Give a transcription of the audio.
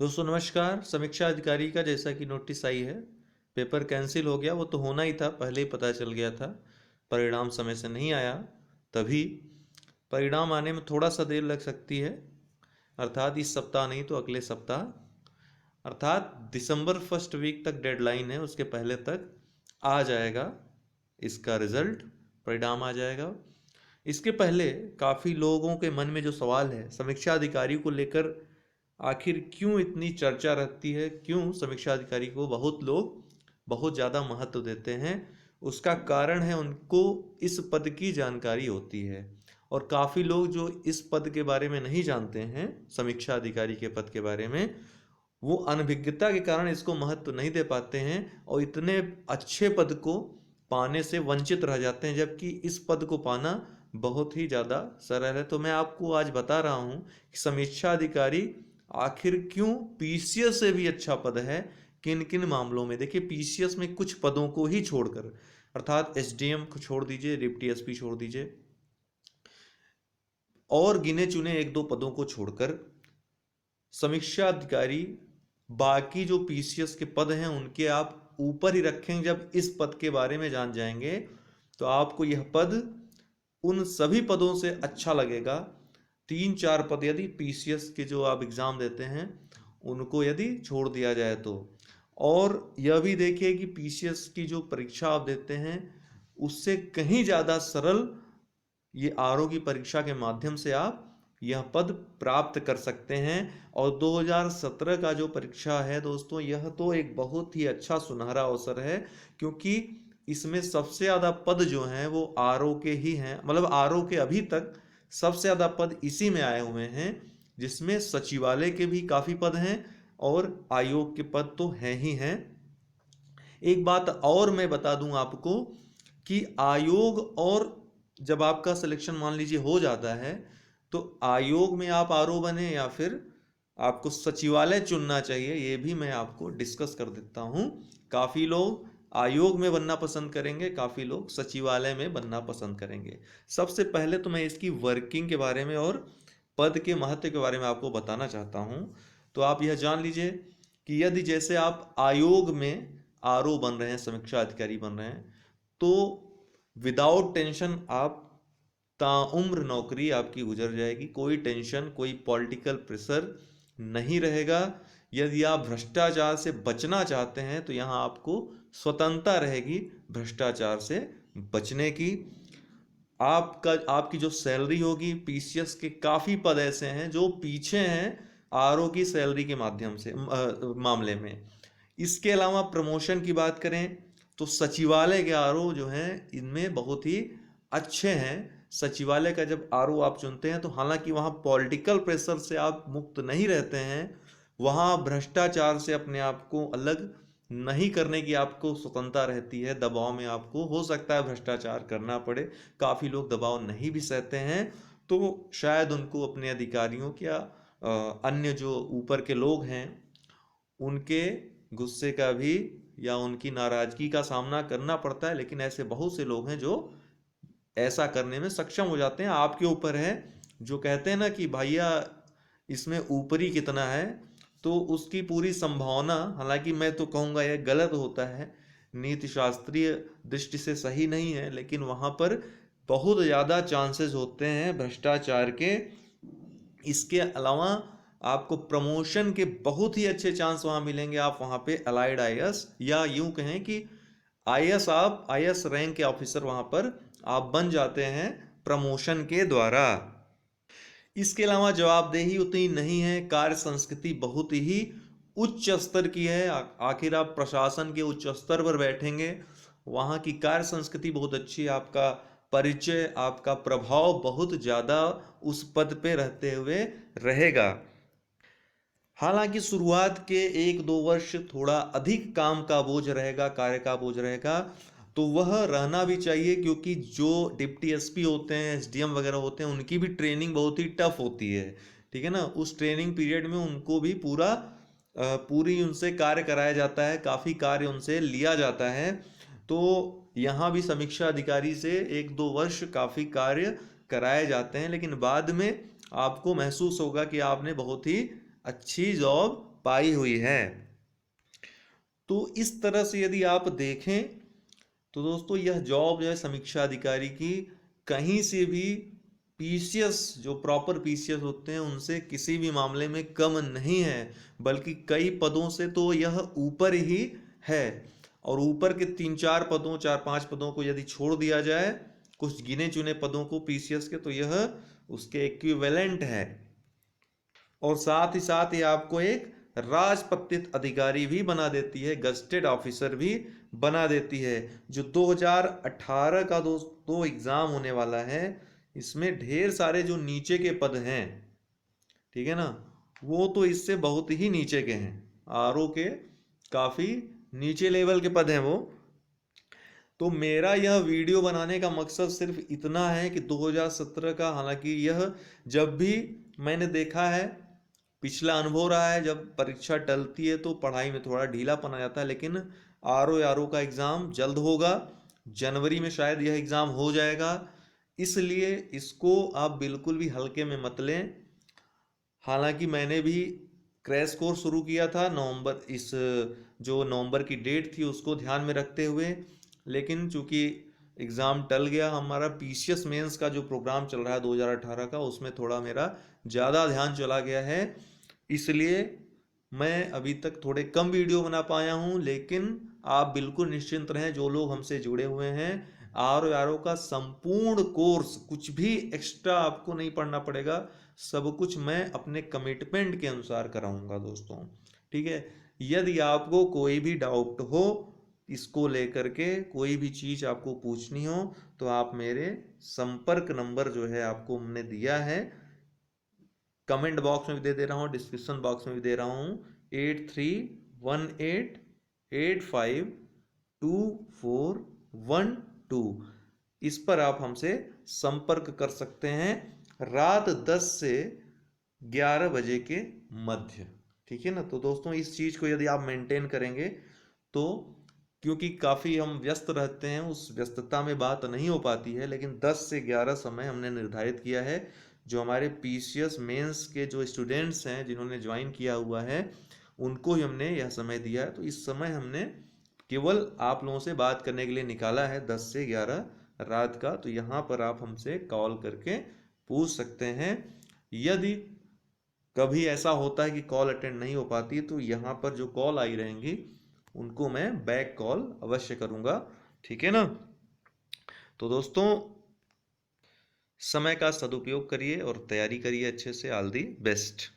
दोस्तों नमस्कार। समीक्षा अधिकारी का जैसा कि नोटिस आई है, पेपर कैंसिल हो गया। वो तो होना ही था, पहले ही पता चल गया था। परिणाम समय से नहीं आया, तभी परिणाम आने में थोड़ा सा देर लग सकती है, अर्थात इस सप्ताह नहीं तो अगले सप्ताह, अर्थात दिसंबर फर्स्ट वीक तक डेडलाइन है। उसके पहले तक आ जाएगा इसका रिजल्ट, परिणाम आ जाएगा। इसके पहले काफ़ी लोगों के मन में जो सवाल है समीक्षा अधिकारी को लेकर, आखिर क्यों इतनी चर्चा रहती है, क्यों समीक्षा अधिकारी को बहुत लोग बहुत ज़्यादा महत्व देते हैं। उसका कारण है उनको इस पद की जानकारी होती है, और काफ़ी लोग जो इस पद के बारे में नहीं जानते हैं, समीक्षा अधिकारी के पद के बारे में, वो अनभिज्ञता के कारण इसको महत्व नहीं दे पाते हैं और इतने अच्छे पद को पाने से वंचित रह जाते हैं, जबकि इस पद को पाना बहुत ही ज़्यादा सरल है। तो मैं आपको आज बता रहा हूँ कि समीक्षा अधिकारी आखिर क्यों पीसीएस से भी अच्छा पद है। किन किन मामलों में देखिए, पीसीएस में कुछ पदों को ही छोड़कर, अर्थात एसडीएम को छोड़ दीजिए, डिप्टी एसपी छोड़ दीजिए, और गिने चुने एक दो पदों को छोड़कर समीक्षा अधिकारी बाकी जो पीसीएस के पद हैं उनके आप ऊपर ही रखेंगे। जब इस पद के बारे में जान जाएंगे तो आपको यह पद उन सभी पदों से अच्छा लगेगा। तीन चार पद यदि पीसीएस के जो आप एग्ज़ाम देते हैं उनको यदि छोड़ दिया जाए तो, और यह भी देखिए कि पीसीएस की जो परीक्षा आप देते हैं उससे कहीं ज़्यादा सरल ये आरओ की परीक्षा के माध्यम से आप यह पद प्राप्त कर सकते हैं। और 2017 का जो परीक्षा है दोस्तों, यह तो एक बहुत ही अच्छा सुनहरा अवसर है, क्योंकि इसमें सबसे ज़्यादा पद जो हैं वो आरओ के ही हैं। मतलब आरओ के अभी तक सबसे ज़्यादा पद इसी में आए हुए हैं, जिसमें सचिवालय के भी काफ़ी पद हैं और आयोग के पद तो हैं ही हैं। एक बात और मैं बता दूं आपको कि आयोग, और जब आपका सिलेक्शन मान लीजिए हो जाता है तो आयोग में आप आरओ बने या फिर आपको सचिवालय चुनना चाहिए, ये भी मैं आपको डिस्कस कर देता हूँ। काफ़ी लोग आयोग में बनना पसंद करेंगे, काफ़ी लोग सचिवालय में बनना पसंद करेंगे। सबसे पहले तो मैं इसकी वर्किंग के बारे में और पद के महत्व के बारे में आपको बताना चाहता हूँ। तो आप यह जान लीजिए कि यदि जैसे आप आयोग में आरओ बन रहे हैं, समीक्षा अधिकारी बन रहे हैं, तो विदाउट टेंशन आप ताउम्र नौकरी आपकी गुजर जाएगी। कोई टेंशन, कोई पॉलिटिकल प्रेशर नहीं रहेगा। यदि आप भ्रष्टाचार से बचना चाहते हैं तो यहाँ आपको स्वतंत्रता रहेगी भ्रष्टाचार से बचने की। आपकी जो सैलरी होगी, पीसीएस के काफ़ी पद ऐसे हैं जो पीछे हैं आरओ की सैलरी के माध्यम से मामले में। इसके अलावा प्रमोशन की बात करें तो सचिवालय के आरओ जो हैं इनमें बहुत ही अच्छे हैं। सचिवालय का जब आरओ आप चुनते हैं तो हालांकि वहाँ पॉलिटिकल प्रेशर से आप मुक्त नहीं रहते हैं, वहाँ भ्रष्टाचार से अपने आप को अलग नहीं करने की आपको स्वतंत्रता रहती है। दबाव में आपको हो सकता है भ्रष्टाचार करना पड़े, काफ़ी लोग दबाव नहीं भी सहते हैं, तो शायद उनको अपने अधिकारियों या अन्य जो ऊपर के लोग हैं उनके गुस्से का भी या उनकी नाराजगी का सामना करना पड़ता है। लेकिन ऐसे बहुत से लोग हैं जो ऐसा करने में सक्षम हो जाते हैं। आपके ऊपर है, जो कहते हैं ना कि भैया इसमें ऊपरी कितना है, तो उसकी पूरी संभावना, हालांकि मैं तो कहूँगा यह गलत होता है, नीति शास्त्रीय दृष्टि से सही नहीं है, लेकिन वहाँ पर बहुत ज़्यादा चांसेस होते हैं भ्रष्टाचार के। इसके अलावा आपको प्रमोशन के बहुत ही अच्छे चांस वहाँ मिलेंगे। आप वहाँ पे अलाइड आईएएस, या यूं कहें कि आईएएस, आप आईएएस रैंक के ऑफिसर वहाँ पर आप बन जाते हैं प्रमोशन के द्वारा। इसके अलावा जवाबदेही उतनी नहीं है, कार्य संस्कृति बहुत ही उच्च स्तर की है। आखिर आप प्रशासन के उच्च स्तर पर बैठेंगे, वहाँ की कार्य संस्कृति बहुत अच्छी है। आपका परिचय, आपका प्रभाव बहुत ज़्यादा उस पद पे रहते हुए रहेगा। हालांकि शुरुआत के एक दो वर्ष थोड़ा अधिक काम का बोझ रहेगा, कार्य का बोझ रहेगा, तो वह रहना भी चाहिए, क्योंकि जो डिप्टी एसपी होते हैं, एसडीएम वगैरह होते हैं, उनकी भी ट्रेनिंग बहुत ही टफ होती है। ठीक है ना, उस ट्रेनिंग पीरियड में उनको भी पूरी उनसे कार्य कराया जाता है, काफ़ी कार्य उनसे लिया जाता है। तो यहाँ भी समीक्षा अधिकारी से एक दो वर्ष काफ़ी कार्य कराए जाते हैं, लेकिन बाद में आपको महसूस होगा कि आपने बहुत ही अच्छी जॉब पाई हुई है। तो इस तरह से यदि आप देखें तो दोस्तों यह जॉब जो है समीक्षा अधिकारी की, कहीं से भी पीसीएस, जो प्रॉपर पीसीएस होते हैं उनसे किसी भी मामले में कम नहीं है, बल्कि कई पदों से तो यह ऊपर ही है। और ऊपर के 3-4 पदों, 4-5 पदों को यदि छोड़ दिया जाए, कुछ गिने चुने पदों को पीसीएस के, तो यह उसके इक्विवेलेंट है। और साथ ही साथ ये आपको एक राजपत्रित अधिकारी भी बना देती है, गस्टेड ऑफिसर भी बना देती है। जो 2018 का दोस्तों एग्जाम होने वाला है, इसमें ढेर सारे जो नीचे के पद हैं, ठीक है ना, वो तो इससे बहुत ही नीचे के हैं, आरओ के काफी नीचे लेवल के पद हैं वो। तो मेरा यह वीडियो बनाने का मकसद सिर्फ इतना है कि 2017 का, हालांकि यह जब भी मैंने देखा है, पिछला अनुभव रहा है, जब परीक्षा टलती है तो पढ़ाई में थोड़ा ढीलापन आ जाता है, लेकिन आरओ का एग्ज़ाम जल्द होगा, जनवरी में शायद यह एग्ज़ाम हो जाएगा। इसलिए इसको आप बिल्कुल भी हल्के में मत लें। हालांकि मैंने भी क्रैश कोर्स शुरू किया था नवंबर, इस जो नवंबर की डेट थी उसको ध्यान में रखते हुए, लेकिन चूंकि एग्ज़ाम टल गया, हमारा पीसीएस मेंस का जो प्रोग्राम चल रहा है 2018 का, उसमें थोड़ा मेरा ज़्यादा ध्यान चला गया है, इसलिए मैं अभी तक थोड़े कम वीडियो बना पाया हूँ। लेकिन आप बिल्कुल निश्चिंत रहें, जो लोग हमसे जुड़े हुए हैं, आर का संपूर्ण कोर्स, कुछ भी एक्स्ट्रा आपको नहीं पढ़ना पड़ेगा, सब कुछ मैं अपने कमिटमेंट के अनुसार कराऊंगा दोस्तों, ठीक है। यदि आपको कोई भी डाउट हो, इसको लेकर के कोई भी चीज़ आपको पूछनी हो, तो आप मेरे संपर्क नंबर जो है आपको हमने दिया है, कमेंट बॉक्स में भी दे रहा हूँ, डिस्क्रिप्शन बॉक्स में भी दे रहा हूँ, 8318852412, इस पर आप हमसे संपर्क कर सकते हैं रात 10 से 11 बजे के मध्य, ठीक है ना। तो दोस्तों इस चीज़ को यदि आप मेंटेन करेंगे तो, क्योंकि काफ़ी हम व्यस्त रहते हैं, उस व्यस्तता में बात नहीं हो पाती है, लेकिन 10 से 11 समय हमने निर्धारित किया है। जो हमारे पीसीएस मेंस के जो स्टूडेंट्स हैं, जिन्होंने ज्वाइन किया हुआ है, उनको ही हमने यह समय दिया है। तो इस समय हमने केवल आप लोगों से बात करने के लिए निकाला है, 10 से 11 रात का। तो यहाँ पर आप हमसे कॉल करके पूछ सकते हैं। यदि कभी ऐसा होता है कि कॉल अटेंड नहीं हो पाती, तो यहाँ पर जो कॉल आई रहेंगी उनको मैं बैक कॉल अवश्य करूँगा, ठीक है ना। तो दोस्तों समय का सदुपयोग करिए और तैयारी करिए अच्छे से। All the best.